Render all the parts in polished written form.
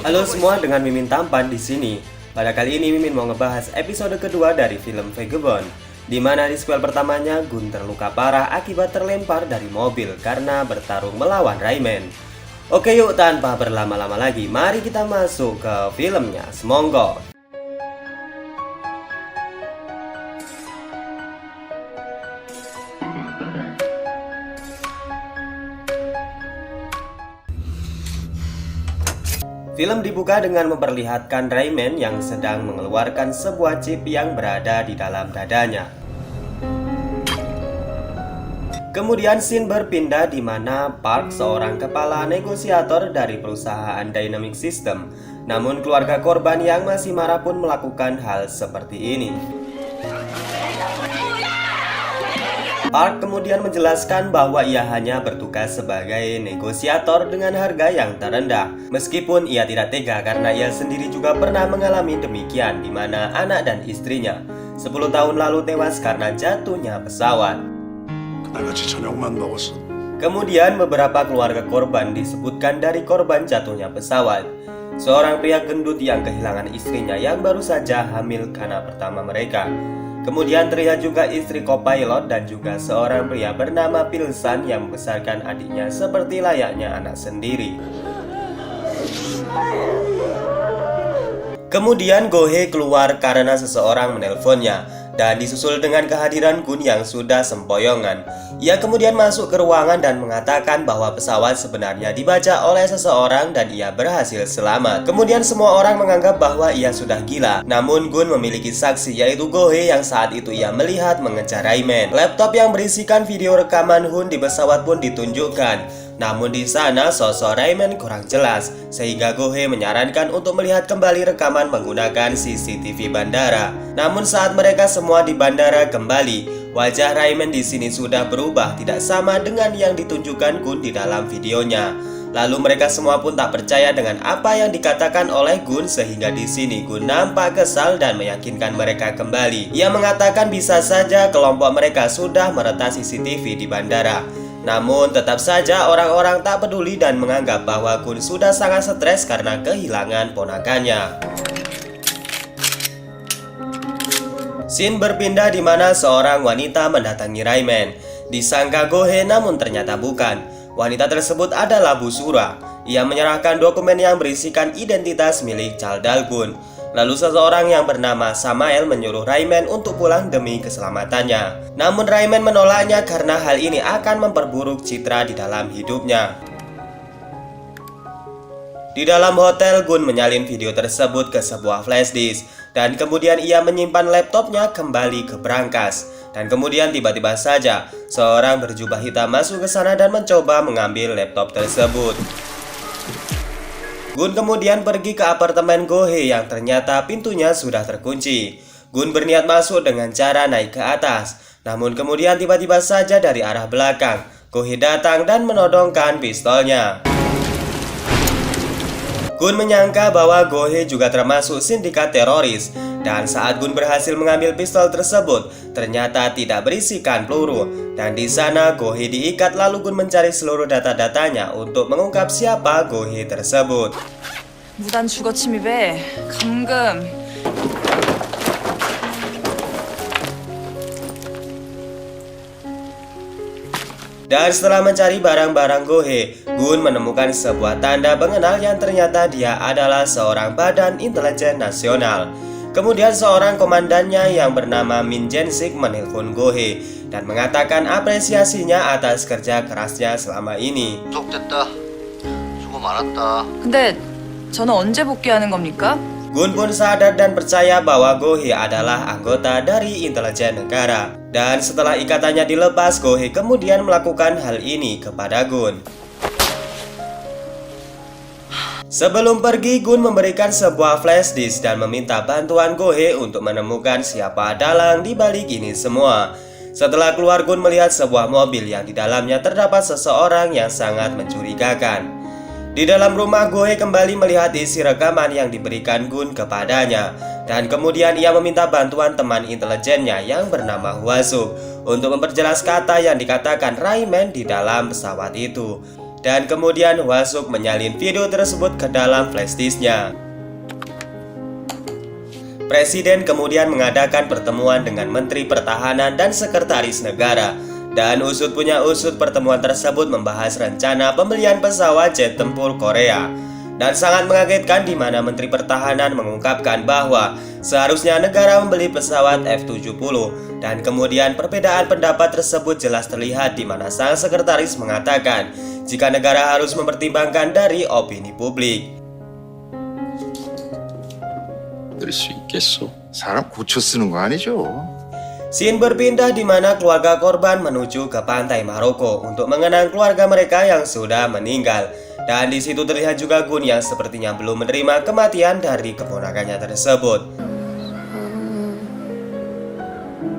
Halo semua, dengan Mimin tampan di sini. Pada kali ini Mimin mau ngebahas episode kedua dari film Vagabond, di mana di sequel pertamanya Gun terluka parah akibat terlempar dari mobil karena bertarung melawan Rayman. Oke yuk, tanpa berlama-lama lagi, mari kita masuk ke filmnya. Semonggo. Film dibuka dengan memperlihatkan Rayman yang sedang mengeluarkan sebuah chip yang berada di dalam dadanya. Kemudian scene berpindah di mana Park, seorang kepala negosiator dari perusahaan Dynamic System. Namun keluarga korban yang masih marah pun melakukan hal seperti ini. Park kemudian menjelaskan bahwa ia hanya bertugas sebagai negosiator dengan harga yang terendah. Meskipun ia tidak tega karena ia sendiri juga pernah mengalami demikian, di mana anak dan istrinya 10 tahun lalu tewas karena jatuhnya pesawat. Kemudian beberapa keluarga korban disebutkan dari korban jatuhnya pesawat. Seorang pria gendut yang kehilangan istrinya yang baru saja hamil anak pertama mereka. Kemudian terlihat juga istri co-pilot dan juga seorang pria bernama Pilsan yang membesarkan adiknya seperti layaknya anak sendiri. Kemudian Go-hye keluar karena seseorang menelponnya dan disusul dengan kehadiran Gun yang sudah sempoyongan. Ia kemudian masuk ke ruangan dan mengatakan bahwa pesawat sebenarnya dibaca oleh seseorang dan ia berhasil selamat. Kemudian semua orang menganggap bahwa ia sudah gila. Namun Gun memiliki saksi, yaitu Go-hye yang saat itu ia melihat mengejar Rayman. Laptop yang berisikan video rekaman Hun di pesawat pun ditunjukkan. Namun di sana sosok Rayman kurang jelas, sehingga Go-hye menyarankan untuk melihat kembali rekaman menggunakan CCTV bandara. Namun saat mereka semua di bandara kembali, wajah Rayman di sini sudah berubah, tidak sama dengan yang ditunjukkan Gun di dalam videonya. Lalu mereka semua pun tak percaya dengan apa yang dikatakan oleh Gun, sehingga di sini Gun nampak kesal dan meyakinkan mereka kembali. Ia mengatakan bisa saja kelompok mereka sudah meretas CCTV di bandara. Namun tetap saja orang-orang tak peduli dan menganggap bahwa Gun sudah sangat stres karena kehilangan ponakannya. Scene berpindah di mana seorang wanita mendatangi Rayman. Disangka Go-hye namun ternyata bukan. Wanita tersebut adalah Busura. Ia menyerahkan dokumen yang berisikan identitas milik Chaldal Gun. Lalu seseorang yang bernama Samael menyuruh Rayman untuk pulang demi keselamatannya. Namun Rayman menolaknya karena hal ini akan memperburuk citra di dalam hidupnya. Di dalam hotel, Gun menyalin video tersebut ke sebuah flash disk dan kemudian ia menyimpan laptopnya kembali ke brankas. Dan kemudian tiba-tiba saja seorang berjubah hitam masuk ke sana dan mencoba mengambil laptop tersebut. Gun kemudian pergi ke apartemen Go-hye yang ternyata pintunya sudah terkunci. Gun berniat masuk dengan cara naik ke atas. Namun kemudian tiba-tiba saja dari arah belakang, Go-hye datang dan menodongkan pistolnya. Gun menyangka bahwa Go-hye juga termasuk sindikat teroris. Dan saat Gun berhasil mengambil pistol tersebut, ternyata tidak berisikan peluru. Dan di sana Go-hye diikat, lalu Gun mencari seluruh data-datanya untuk mengungkap siapa Go-hye tersebut. 무단 주거 침입에 감금. Dan setelah mencari barang-barang Go-hye, Gun menemukan sebuah tanda pengenal yang ternyata dia adalah seorang badan intelijen nasional. Kemudian seorang komandannya yang bernama Min Jae-sik menelpon Go-hye dan mengatakan apresiasinya atas kerja kerasnya selama ini. 부족됐다. 수고 많았다. 근데 저는 언제 복귀하는 겁니까? Gun pun sadar dan percaya bahwa Go-hye adalah anggota dari intelijen negara. Dan setelah ikatannya dilepas, Go-hye kemudian melakukan hal ini kepada Gun. Sebelum pergi, Gun memberikan sebuah flash disk dan meminta bantuan Go-hye untuk menemukan siapa dalang di balik ini semua. Setelah keluar, Gun melihat sebuah mobil yang di dalamnya terdapat seseorang yang sangat mencurigakan. Di dalam rumah, Go-hye kembali melihat isi rekaman yang diberikan Gun kepadanya. Dan kemudian ia meminta bantuan teman intelijennya yang bernama Hwasu untuk memperjelas kata yang dikatakan Rayman di dalam pesawat itu. dan kemudian Hwasuk menyalin video tersebut ke dalam flash disknya. Presiden kemudian mengadakan pertemuan dengan Menteri Pertahanan dan Sekretaris Negara. Dan usut punya usut, pertemuan tersebut membahas rencana pembelian pesawat jet tempur Korea. Dan sangat mengagetkan di mana Menteri Pertahanan mengungkapkan bahwa seharusnya negara membeli pesawat F-70. Dan kemudian perbedaan pendapat tersebut jelas terlihat di mana sang sekretaris mengatakan jika negara harus mempertimbangkan dari opini publik. 될 수 있겠소? 사람 고쳐 쓰는 거 아니죠? Scene berpindah di mana keluarga korban menuju ke pantai Maroko untuk mengenang keluarga mereka yang sudah meninggal. Dan di situ terlihat juga Gun yang sepertinya belum menerima kematian dari keponakannya tersebut.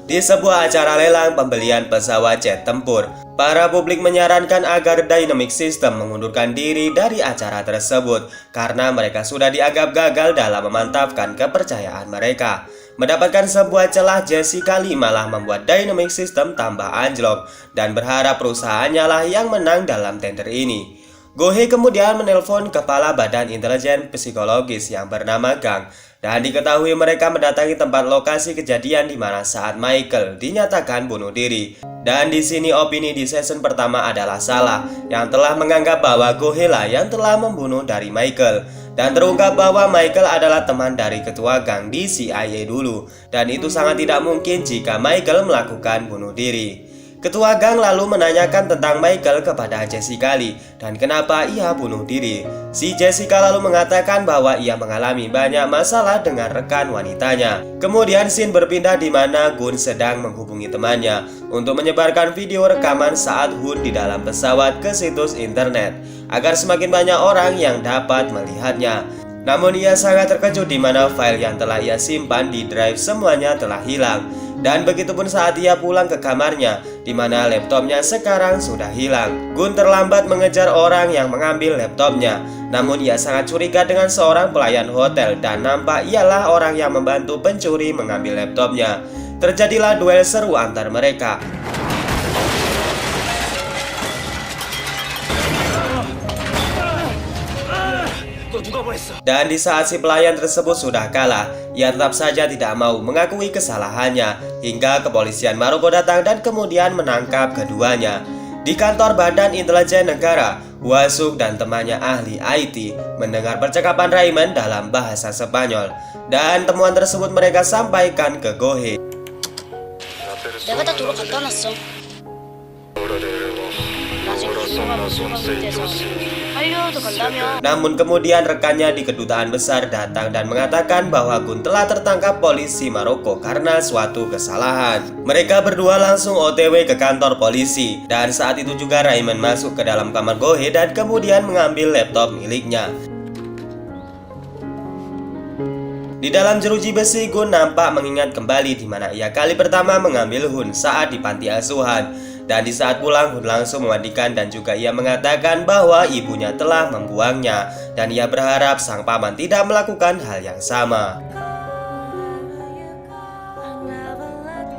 Di sebuah acara lelang pembelian pesawat jet tempur, para publik menyarankan agar Dynamic System mengundurkan diri dari acara tersebut karena mereka sudah dianggap gagal dalam memantapkan kepercayaan mereka. Mendapatkan sebuah celah, Jessica Lee malah membuat Dynamic System tambah anjlok dan berharap perusahaannya lah yang menang dalam tender ini. Go-hee kemudian menelpon kepala badan intelijen psikologis yang bernama Gang dan diketahui mereka mendatangi tempat lokasi kejadian di mana saat Michael dinyatakan bunuh diri. Dan di sini opini di season pertama adalah salah yang telah menganggap bahwa Go-hee lah yang telah membunuh dari Michael. Dan terungkap bahwa Michael adalah teman dari ketua gang di CIA dulu. Dan itu sangat tidak mungkin jika Michael melakukan bunuh diri. Ketua gang lalu menanyakan tentang Michael kepada Jessica Lee dan kenapa ia bunuh diri. Si Jessica lalu mengatakan bahwa ia mengalami banyak masalah dengan rekan wanitanya. Kemudian scene berpindah di mana Gun sedang menghubungi temannya untuk menyebarkan video rekaman saat Hun di dalam pesawat ke situs internet agar semakin banyak orang yang dapat melihatnya. Namun ia sangat terkejut di mana file yang telah ia simpan di drive semuanya telah hilang. Dan begitupun saat ia pulang ke kamarnya, di mana laptopnya sekarang sudah hilang. Gun terlambat mengejar orang yang mengambil laptopnya. Namun ia sangat curiga dengan seorang pelayan hotel dan nampak ialah orang yang membantu pencuri mengambil laptopnya. Terjadilah duel seru antar mereka. Dan di saat si pelayan tersebut sudah kalah, ia tetap saja tidak mau mengakui kesalahannya hingga kepolisian Maroko datang dan kemudian menangkap keduanya. Di kantor Badan Intelijen Negara, Hwasuk dan temannya ahli IT mendengar percakapan Raymond dalam bahasa Spanyol. Dan temuan tersebut mereka sampaikan ke Go-hee. 내가 다 도로 갖다 놨어. 나중에 기소가 무슨 돼서 할리우드 간다며. Namun kemudian rekannya di kedutaan besar datang dan mengatakan bahwa Gun telah tertangkap polisi Maroko karena suatu kesalahan. Mereka berdua langsung OTW ke kantor polisi dan saat itu juga Raymond masuk ke dalam kamar Go-hee dan kemudian mengambil laptop miliknya. Di dalam jeruji besi, Gun nampak mengingat kembali di mana ia kali pertama mengambil Hun saat di panti asuhan. Dan di saat pulang, Hun langsung memandikan dan juga ia mengatakan bahwa ibunya telah membuangnya. Dan ia berharap sang paman tidak melakukan hal yang sama.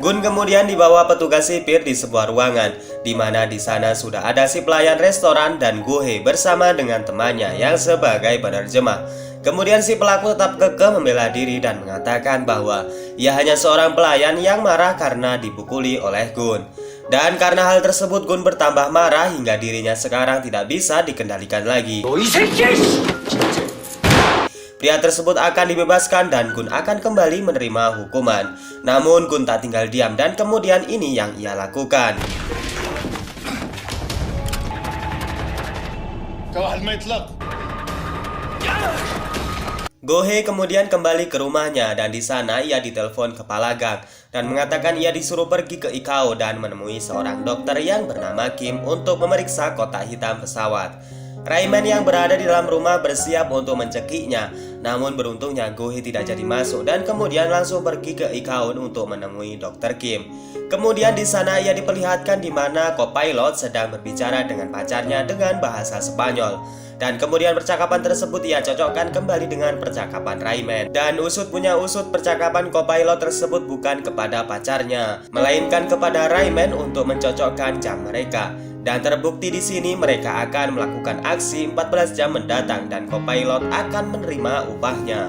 Gun kemudian dibawa petugas sipir di sebuah ruangan, di mana di sana sudah ada si pelayan restoran dan Go-hee bersama dengan temannya yang sebagai penerjemah. Kemudian si pelaku tetap kekeh membela diri dan mengatakan bahwa ia hanya seorang pelayan yang marah karena dipukuli oleh Gun. Dan karena hal tersebut Gun bertambah marah hingga dirinya sekarang tidak bisa dikendalikan lagi. Pria tersebut akan dibebaskan dan Gun akan kembali menerima hukuman. Namun Gun tak tinggal diam dan kemudian ini yang ia lakukan. Go-hee kemudian kembali ke rumahnya dan di sana ia ditelepon kepala gang dan mengatakan ia disuruh pergi ke ICAO dan menemui seorang dokter yang bernama Kim untuk memeriksa kotak hitam pesawat. Raymond yang berada di dalam rumah bersiap untuk mencekiknya, namun beruntungnya Go-hee tidak jadi masuk dan kemudian langsung pergi ke ICAO untuk menemui Dr. Kim. Kemudian di sana ia diperlihatkan di mana co-pilot sedang berbicara dengan pacarnya dengan bahasa Spanyol. Dan kemudian percakapan tersebut ia cocokkan kembali dengan percakapan Raymond. Dan usut punya usut, percakapan co-pilot tersebut bukan kepada pacarnya, melainkan kepada Raymond untuk mencocokkan jam mereka. Dan terbukti di sini mereka akan melakukan aksi 14 jam mendatang dan co-pilot akan menerima upahnya.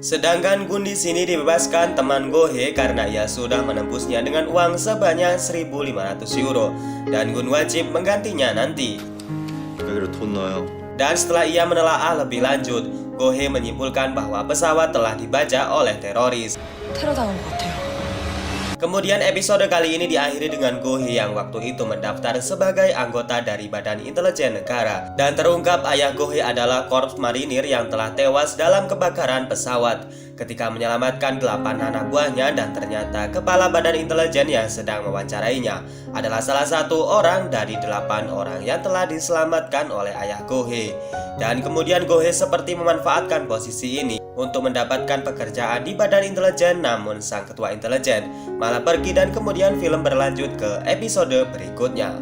Sedangkan Gun di sini dibebaskan teman Go-hye karena ia sudah menembusnya dengan uang sebanyak 1.500 euro dan Gun wajib menggantinya nanti. 여기로 돈 넣어요. Dan setelah ia menelaah lebih lanjut, Go-hye menyimpulkan bahwa pesawat telah dibajak oleh teroris. 테러 당한 것 같아요. Kemudian episode kali ini diakhiri dengan Go-hye yang waktu itu mendaftar sebagai anggota dari Badan Intelijen Negara. Dan terungkap ayah Go-hye adalah korps marinir yang telah tewas dalam kebakaran pesawat ketika menyelamatkan 8 anak buahnya, dan ternyata kepala Badan Intelijen yang sedang mewawancarainya adalah salah satu orang dari 8 orang yang telah diselamatkan oleh ayah Go-hye. Dan kemudian Go-hye seperti memanfaatkan posisi ini untuk mendapatkan pekerjaan di Badan Intelijen, namun sang ketua intelijen malah pergi dan kemudian film berlanjut ke episode berikutnya.